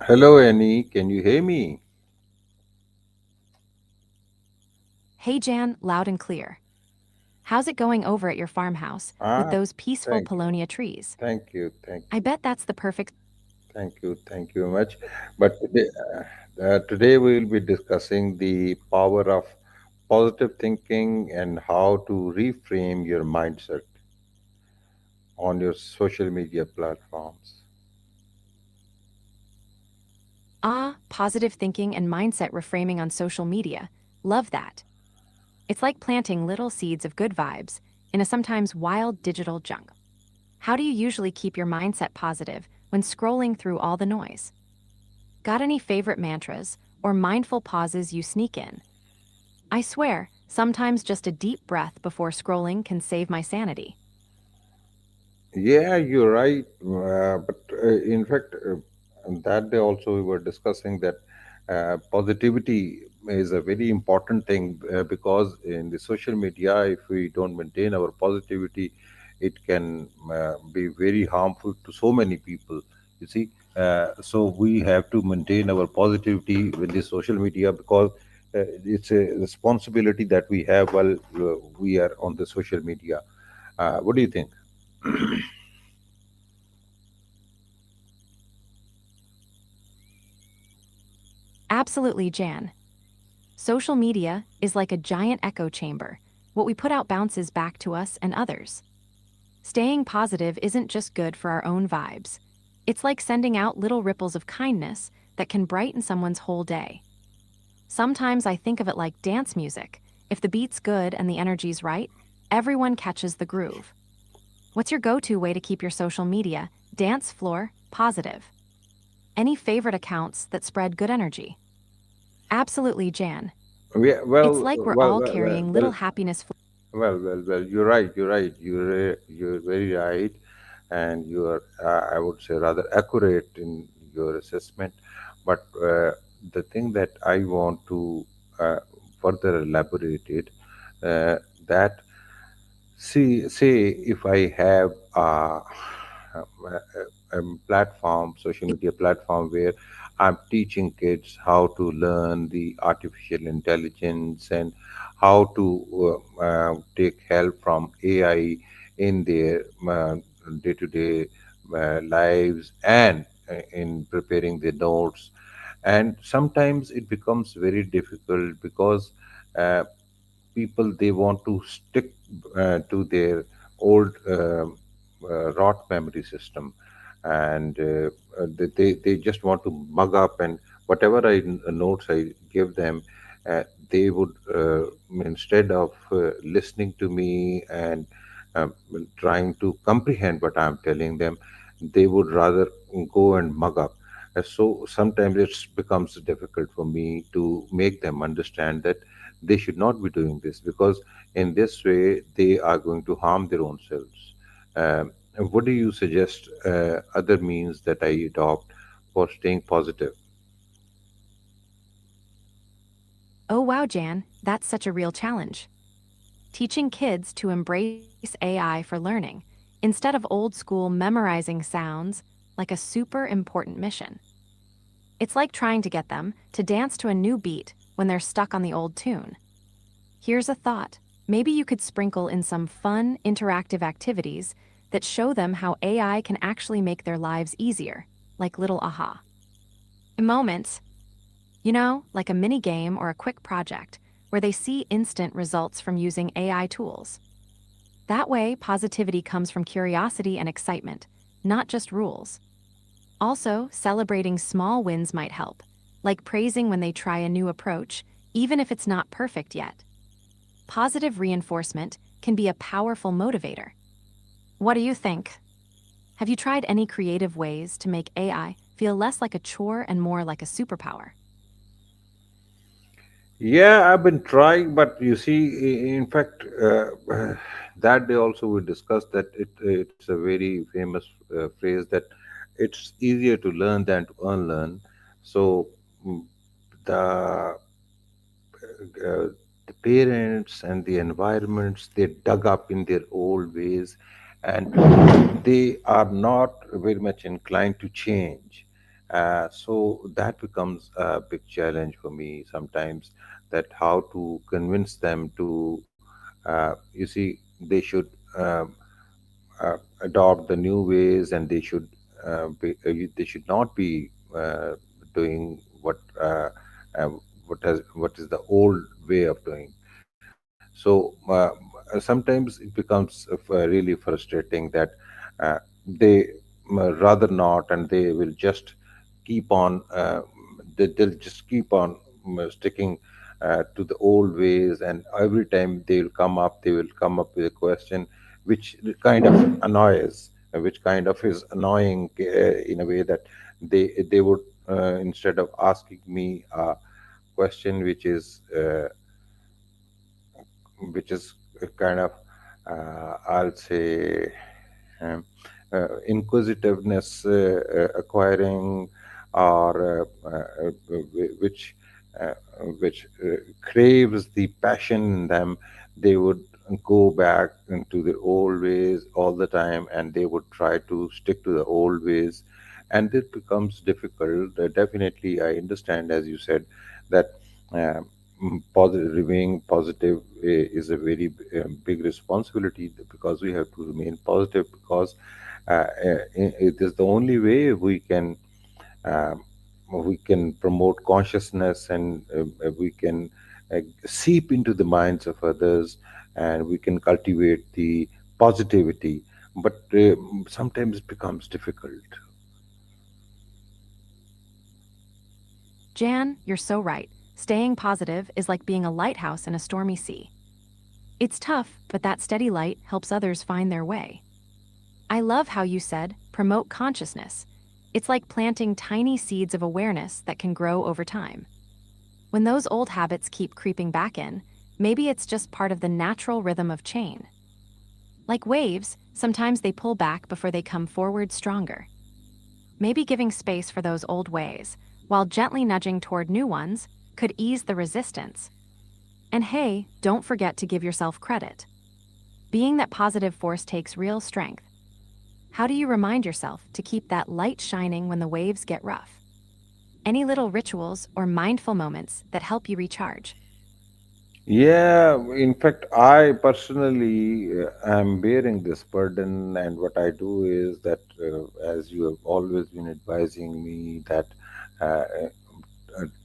Hello, Annie. Can you hear me? Hey Jan, loud and clear. How's it going over at your farmhouse with Ah, those peaceful thank you, Polonia trees? thank I you, bet that's the perfect. thank you very much. But today we will be discussing the power of positive thinking and how to reframe your mindset on your social media platforms. Positive thinking and mindset reframing on social media. Love that. It's like planting little seeds of good vibes in a sometimes wild digital jungle. How do you usually keep your mindset positive when scrolling through all the noise? Got any favorite mantras or mindful pauses you sneak in? I swear, sometimes just a deep breath before scrolling can save my sanity. Yeah, you're right. But in fact, on that day also we were discussing that positivity is a very important thing because in the social media, if we don't maintain our positivity, it can be very harmful to so many people. You see, so we have to maintain our positivity with the social media because it's a responsibility that we have while we are on the social media. What do you think? Absolutely, Jan. Social media is like a giant echo chamber. What we put out bounces back to us and others. Staying positive isn't just good for our own vibes. It's like sending out little ripples of kindness that can brighten someone's whole day. Sometimes I think of it like dance music. If the beat's good and the energy's right, everyone catches the groove. What's your go to way to keep your social media, dance floor, positive? Any favorite accounts that spread good energy? Absolutely, Jan. Yeah, It's like we're all carrying little happiness. You're right. You're right. You're very right, and you are, I would say, rather accurate in your assessment. But the thing that I want to uh, further elaborate it, that say if I have a platform, social media platform where I'm teaching kids how to learn the artificial intelligence and how to take help from AI in their day-to-day lives and in preparing the notes. And sometimes it becomes very difficult because people they want to stick to their old rot memory system, and they just want to mug up, and whatever notes I give them, they would instead of listening to me and uh, trying to comprehend what I'm telling them, they would rather go and mug up. So sometimes it becomes difficult for me to make them understand that they should not be doing this because in this way they are going to harm their own selves. What do you suggest other means that I adopt for staying positive? Oh wow, Jan, that's such a real challenge. Teaching kids to embrace AI for learning, instead of old school memorizing sounds, like a super important mission. It's like trying to get them to dance to a new beat when they're stuck on the old tune. Here's a thought. Maybe you could sprinkle in some fun, interactive activities that show them how AI can actually make their lives easier, like little aha moments, like a mini game or a quick project where they see instant results from using AI tools. That way, positivity comes from curiosity and excitement, not just rules. Also, celebrating small wins might help, like praising when they try a new approach, even if it's not perfect yet. Positive reinforcement can be a powerful motivator. What do you think? Have you tried any creative ways to make AI feel less like a chore and more like a superpower? Yeah, I've been trying, but you see, in fact, that day also we discussed that it's a very famous phrase that it's easier to learn than to unlearn. So mm, the the parents and the environments they dug up in their old ways, and they are not very much inclined to change. So that becomes a big challenge for me sometimes, that how to convince them to, you see, they should um, adopt the new ways, and they should not be doing uh, what is the old way of doing. So sometimes it becomes really frustrating that they rather not, and they will just keep on they'll just keep on sticking to the old ways, and every time they will come up with a question which kind of annoys, which kind of is annoying in a way that they would, instead of asking me a question which is kind of, I'll say, um, inquisitiveness acquiring, or uh, which craves the passion in them. They would go back into the old ways all the time, and they would try to stick to the old ways, and it becomes difficult. Definitely, I understand, as you said, that um, positive, remaining positive is a very big responsibility, because we have to remain positive, because it is the only way um, we can promote consciousness, and we can seep into the minds of others, and we can cultivate the positivity. But sometimes it becomes difficult. Jan, you're so right. Staying positive is like being a lighthouse in a stormy sea. It's tough, but that steady light helps others find their way. I love how you said, promote consciousness. It's like planting tiny seeds of awareness that can grow over time. When those old habits keep creeping back in, maybe it's just part of the natural rhythm of change. Like waves, sometimes they pull back before they come forward stronger. Maybe giving space for those old ways, while gently nudging toward new ones, could ease the resistance. And hey, don't forget to give yourself credit. Being that positive force takes real strength. How do you remind yourself to keep that light shining when the waves get rough? Any little rituals or mindful moments that help you recharge? Yeah, in fact, I personally am bearing this burden, and what I do is that, as you have always been advising me, that uh,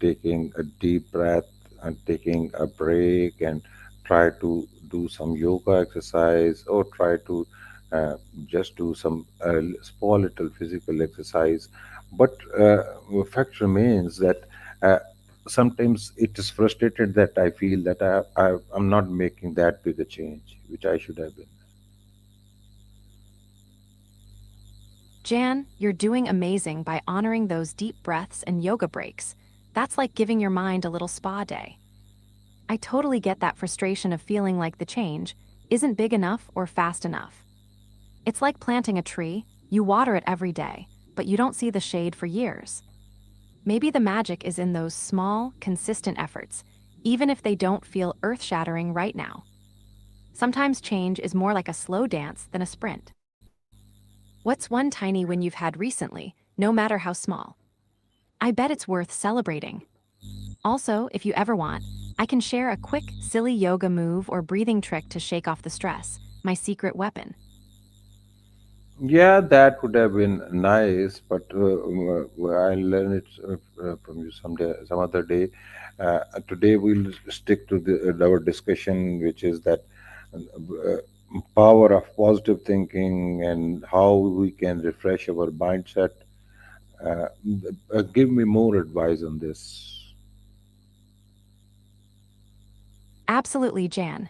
taking a deep breath and taking a break, and try to do some yoga exercise, or try to uh, just do some small little physical exercise. But fact remains that sometimes it is frustrated that I feel that I'm not making that big a change which I should have been. Jan, you're doing amazing by honoring those deep breaths and yoga breaks. That's like giving your mind a little spa day. I totally get that frustration of feeling like the change isn't big enough or fast enough. It's like planting a tree, you water it every day, but you don't see the shade for years. Maybe the magic is in those small, consistent efforts, even if they don't feel earth shattering right now. Sometimes change is more like a slow dance than a sprint. What's one tiny win you've had recently, no matter how small? I bet it's worth celebrating. Also, if you ever want, I can share a quick, silly yoga move or breathing trick to shake off the stress, my secret weapon. Yeah, that would have been nice, but I'll learn it from you someday, some other day. Today we'll stick to our discussion, which is that power of positive thinking, and how we can refresh our mindset. Uh, Give me more advice on this. Absolutely, Jan.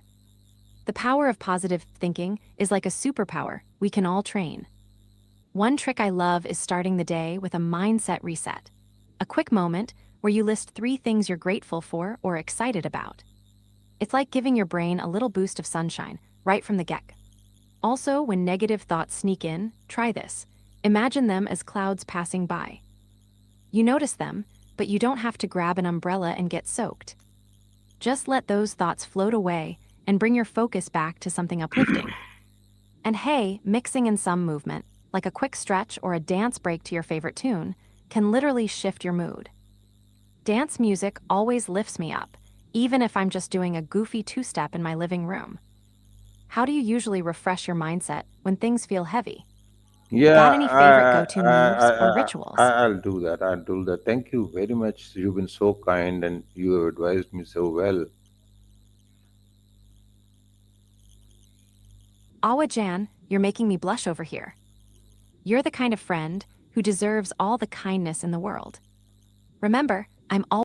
The power of positive thinking is like a superpower we can all train. One trick I love is starting the day with a mindset reset. A quick moment where you list 3 things you're grateful for or excited about. It's like giving your brain a little boost of sunshine right from the get. Also, when negative thoughts sneak in, try this. Imagine them as clouds passing by. You notice them, but you don't have to grab an umbrella and get soaked. Just let those thoughts float away and bring your focus back to something uplifting. And hey, mixing in some movement, like a quick stretch or a dance break to your favorite tune, can literally shift your mood. Dance music always lifts me up, even if I'm just doing a goofy two-step in my living room. How do you usually refresh your mindset when things feel heavy? Yeah, Got any favorite go-to moves or rituals? I'll do that. I'll do that. Thank you very much. You've been so kind and you have advised me so well. Awa Jan, you're making me blush over here. You're the kind of friend who deserves all the kindness in the world. Remember, I'm always